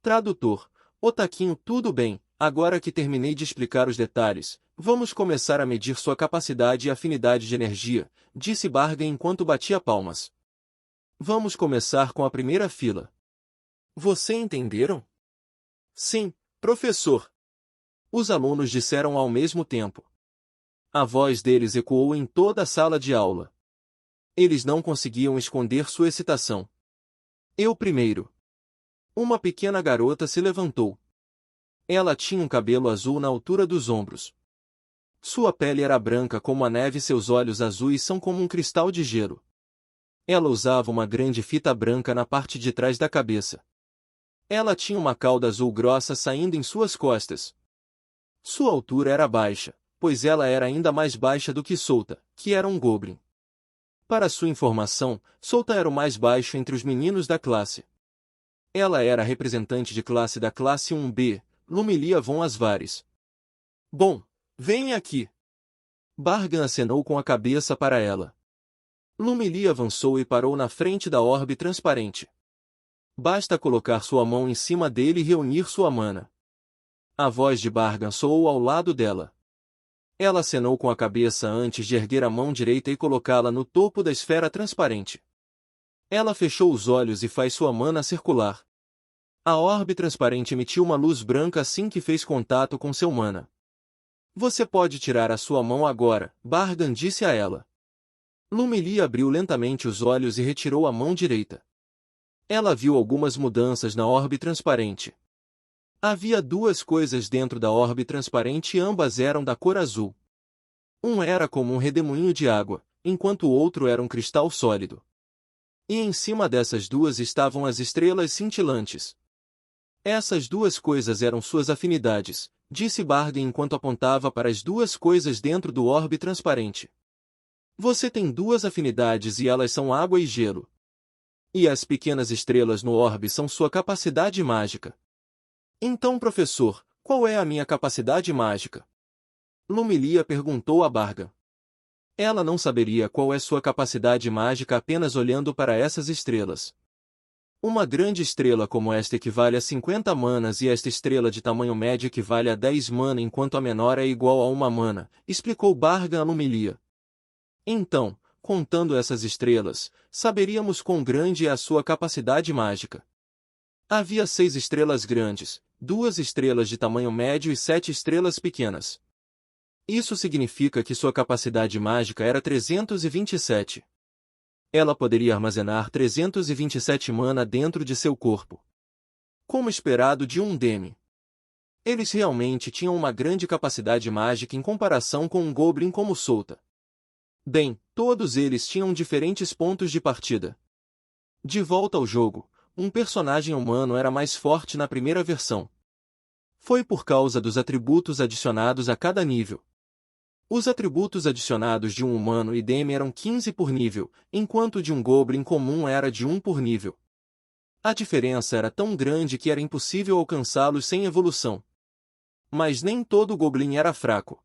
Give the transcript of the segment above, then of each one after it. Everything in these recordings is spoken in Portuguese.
Tradutor. Otaquinho, tudo bem, agora que terminei de explicar os detalhes, vamos começar a medir sua capacidade e afinidade de energia, disse Barga enquanto batia palmas. Vamos começar com a primeira fila. Você entenderam? Sim, professor. Os alunos disseram ao mesmo tempo. A voz deles ecoou em toda a sala de aula. Eles não conseguiam esconder sua excitação. Eu primeiro. Uma pequena garota se levantou. Ela tinha um cabelo azul na altura dos ombros. Sua pele era branca como a neve e seus olhos azuis são como um cristal de gelo. Ela usava uma grande fita branca na parte de trás da cabeça. Ela tinha uma cauda azul grossa saindo em suas costas. Sua altura era baixa, pois ela era ainda mais baixa do que Solta, que era um goblin. Para sua informação, Solta era o mais baixo entre os meninos da classe. Ela era a representante de classe da classe 1B, Lumilia von Asvares. Bom, venha aqui. Bargan acenou com a cabeça para ela. Lumilia avançou e parou na frente da orbe transparente. Basta colocar sua mão em cima dele e reunir sua mana. A voz de Bargan soou ao lado dela. Ela acenou com a cabeça antes de erguer a mão direita e colocá-la no topo da esfera transparente. Ela fechou os olhos e faz sua mana circular. A orbe transparente emitiu uma luz branca assim que fez contato com seu mana. Você pode tirar a sua mão agora, Bargan disse a ela. Lumilia abriu lentamente os olhos e retirou a mão direita. Ela viu algumas mudanças na orbe transparente. Havia duas coisas dentro da orbe transparente e ambas eram da cor azul. Um era como um redemoinho de água, enquanto o outro era um cristal sólido. E em cima dessas duas estavam as estrelas cintilantes. Essas duas coisas eram suas afinidades, disse Barga enquanto apontava para as duas coisas dentro do orbe transparente. Você tem duas afinidades e elas são água e gelo. E as pequenas estrelas no orbe são sua capacidade mágica. Então, professor, qual é a minha capacidade mágica? Lumilia perguntou a Barga. Ela não saberia qual é sua capacidade mágica apenas olhando para essas estrelas. Uma grande estrela como esta equivale a 50 manas e esta estrela de tamanho médio equivale a 10 mana enquanto a menor é igual a 1 mana, explicou Barga a Lumilia. Então, contando essas estrelas, saberíamos quão grande é a sua capacidade mágica. Havia 6 estrelas grandes, 2 estrelas de tamanho médio e 7 estrelas pequenas. Isso significa que sua capacidade mágica era 327. Ela poderia armazenar 327 mana dentro de seu corpo. Como esperado de um Demi. Eles realmente tinham uma grande capacidade mágica em comparação com um Goblin como Solta. Bem, todos eles tinham diferentes pontos de partida. De volta ao jogo, um personagem humano era mais forte na primeira versão. Foi por causa dos atributos adicionados a cada nível. Os atributos adicionados de um humano e Demi eram 15 por nível, enquanto de um Goblin comum era de 1 por nível. A diferença era tão grande que era impossível alcançá-los sem evolução. Mas nem todo Goblin era fraco.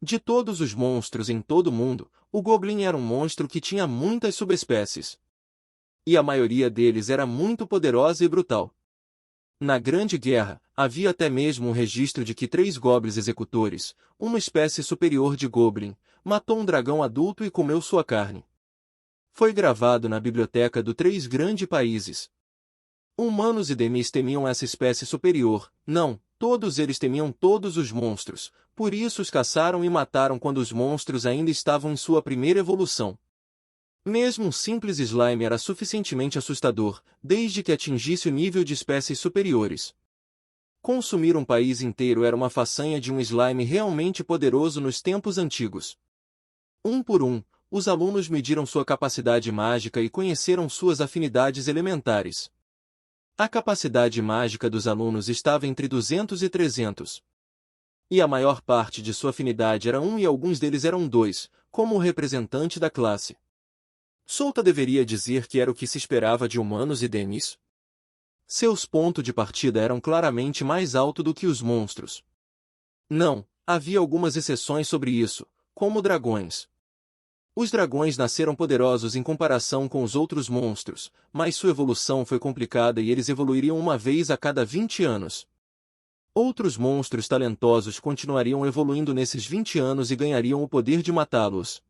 De todos os monstros em todo o mundo, o Goblin era um monstro que tinha muitas subespécies. E a maioria deles era muito poderosa e brutal. Na Grande Guerra, havia até mesmo um registro de que 3 Goblins executores, uma espécie superior de Goblin, matou um dragão adulto e comeu sua carne. Foi gravado na biblioteca do 3 Grandes Países. Humanos e Demis temiam essa espécie superior, não, todos eles temiam todos os monstros, por isso os caçaram e mataram quando os monstros ainda estavam em sua primeira evolução. Mesmo um simples slime era suficientemente assustador, desde que atingisse o nível de espécies superiores. Consumir um país inteiro era uma façanha de um slime realmente poderoso nos tempos antigos. Um por um, os alunos mediram sua capacidade mágica e conheceram suas afinidades elementares. A capacidade mágica dos alunos estava entre 200 e 300. E a maior parte de sua afinidade era 1 e alguns deles eram 2, como o representante da classe. Solta deveria dizer que era o que se esperava de humanos e Demis. Seus pontos de partida eram claramente mais altos do que os monstros. Não, havia algumas exceções sobre isso, como dragões. Os dragões nasceram poderosos em comparação com os outros monstros, mas sua evolução foi complicada e eles evoluiriam uma vez a cada 20 anos. Outros monstros talentosos continuariam evoluindo nesses 20 anos e ganhariam o poder de matá-los.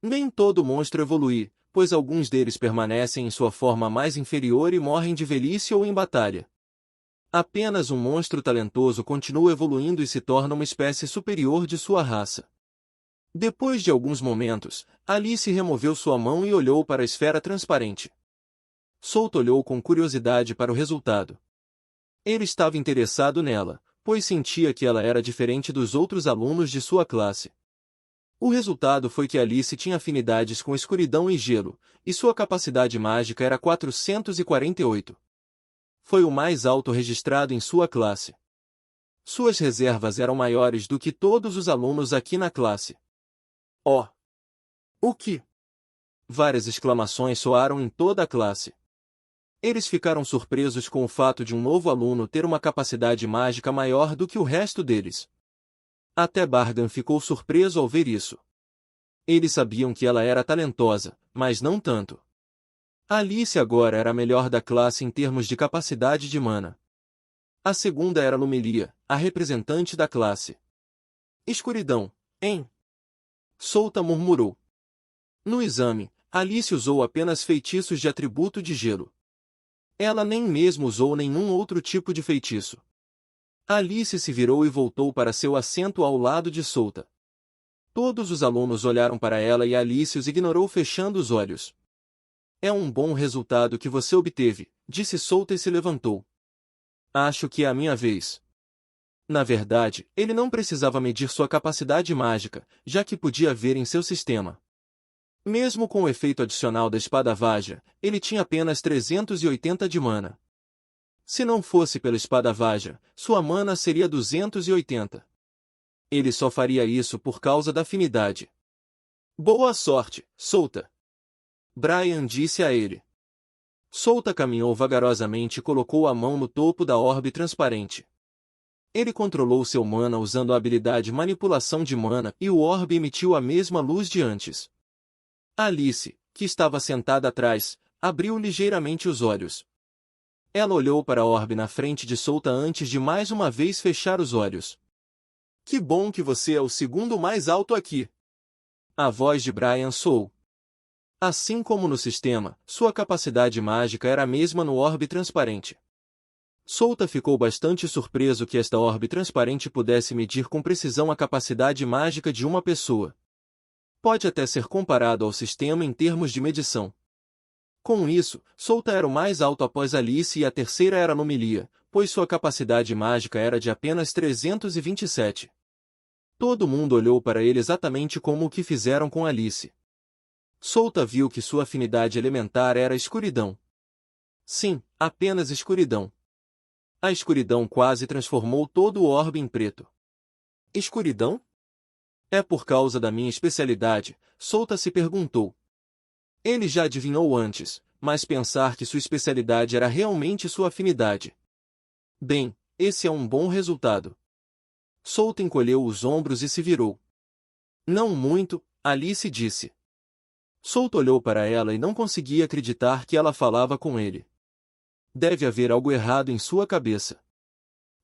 Nem todo monstro evolui, pois alguns deles permanecem em sua forma mais inferior e morrem de velhice ou em batalha. Apenas um monstro talentoso continua evoluindo e se torna uma espécie superior de sua raça. Depois de alguns momentos, Alice removeu sua mão e olhou para a esfera transparente. Souta olhou com curiosidade para o resultado. Ele estava interessado nela, pois sentia que ela era diferente dos outros alunos de sua classe. O resultado foi que Alice tinha afinidades com escuridão e gelo, e sua capacidade mágica era 448. Foi o mais alto registrado em sua classe. Suas reservas eram maiores do que todos os alunos aqui na classe. Oh! O que? Várias exclamações soaram em toda a classe. Eles ficaram surpresos com o fato de um novo aluno ter uma capacidade mágica maior do que o resto deles. Até Bargan ficou surpreso ao ver isso. Eles sabiam que ela era talentosa, mas não tanto. Alice agora era a melhor da classe em termos de capacidade de mana. A segunda era Lumelia, a representante da classe. Escuridão, hein? Souta murmurou. No exame, Alice usou apenas feitiços de atributo de gelo. Ela nem mesmo usou nenhum outro tipo de feitiço. Alice se virou e voltou para seu assento ao lado de Souta. Todos os alunos olharam para ela e Alice os ignorou fechando os olhos. É um bom resultado que você obteve, disse Souta e se levantou. Acho que é a minha vez. Na verdade, ele não precisava medir sua capacidade mágica, já que podia ver em seu sistema. Mesmo com o efeito adicional da espada Vajra, ele tinha apenas 380 de mana. Se não fosse pela espada Vajra, sua mana seria 280. Ele só faria isso por causa da afinidade. Boa sorte, Souta! Brian disse a ele. Souta caminhou vagarosamente e colocou a mão no topo da orbe transparente. Ele controlou seu mana usando a habilidade Manipulação de Mana e o orbe emitiu a mesma luz de antes. Alice, que estava sentada atrás, abriu ligeiramente os olhos. Ela olhou para a orbe na frente de Souta antes de mais uma vez fechar os olhos. Que bom que você é o segundo mais alto aqui. A voz de Brian soou. Assim como no sistema, sua capacidade mágica era a mesma no orbe transparente. Souta ficou bastante surpreso que esta orbe transparente pudesse medir com precisão a capacidade mágica de uma pessoa. Pode até ser comparado ao sistema em termos de medição. Com isso, Souta era o mais alto após Alice e a terceira era Lumelia, pois sua capacidade mágica era de apenas 327. Todo mundo olhou para ele exatamente como o que fizeram com Alice. Souta viu que sua afinidade elementar era a escuridão. Sim, apenas escuridão. A escuridão quase transformou todo o orbe em preto. Escuridão? É por causa da minha especialidade, Souta se perguntou. Ele já adivinhou antes, mas pensar que sua especialidade era realmente sua afinidade. Bem, esse é um bom resultado. Souta encolheu os ombros e se virou. Não muito, Alice disse. Souta olhou para ela e não conseguia acreditar que ela falava com ele. Deve haver algo errado em sua cabeça.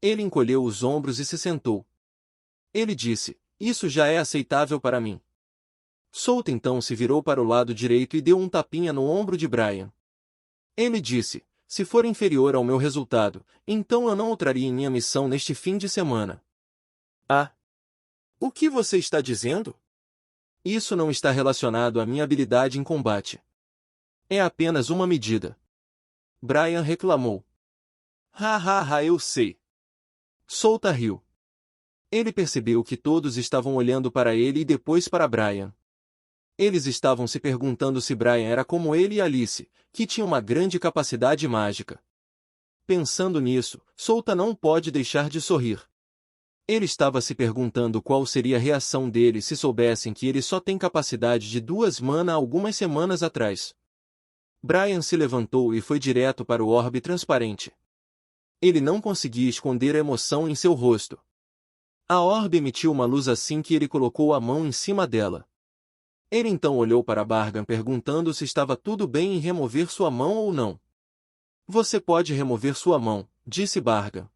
Ele encolheu os ombros e se sentou. Ele disse, isso já é aceitável para mim. Souta então se virou para o lado direito e deu um tapinha no ombro de Brian. Ele disse, se for inferior ao meu resultado, então eu não o traria em minha missão neste fim de semana. Ah! O que você está dizendo? Isso não está relacionado à minha habilidade em combate. É apenas uma medida. Brian reclamou. Eu sei. Souta riu. Ele percebeu que todos estavam olhando para ele e depois para Brian. Eles estavam se perguntando se Brian era como ele e Alice, que tinham uma grande capacidade mágica. Pensando nisso, Souta não pode deixar de sorrir. Ele estava se perguntando qual seria a reação deles se soubessem que ele só tem capacidade de 2 mana algumas semanas atrás. Brian se levantou e foi direto para o orbe transparente. Ele não conseguia esconder a emoção em seu rosto. A orbe emitiu uma luz assim que ele colocou a mão em cima dela. Ele então olhou para Bargan perguntando se estava tudo bem em remover sua mão ou não. Você pode remover sua mão, disse Bargan.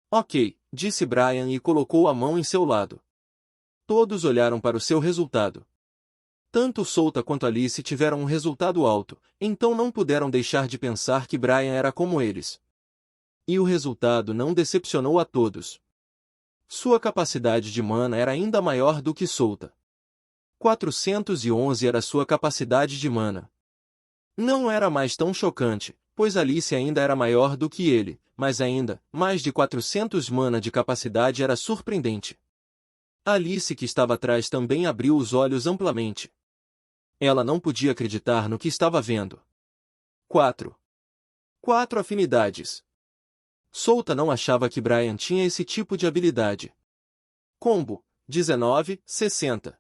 Ok, disse Brian e colocou a mão em seu lado. Todos olharam para o seu resultado. Tanto Solta quanto Alice tiveram um resultado alto, então não puderam deixar de pensar que Brian era como eles. E o resultado não decepcionou a todos. Sua capacidade de mana era ainda maior do que Solta. 411 era sua capacidade de mana. Não era mais tão chocante, pois Alice ainda era maior do que ele, mas ainda, mais de 400 mana de capacidade era surpreendente. Alice, que estava atrás, também abriu os olhos amplamente. Ela não podia acreditar no que estava vendo. 4 afinidades. Solta não achava que Brian tinha esse tipo de habilidade. Combo, 19, 60.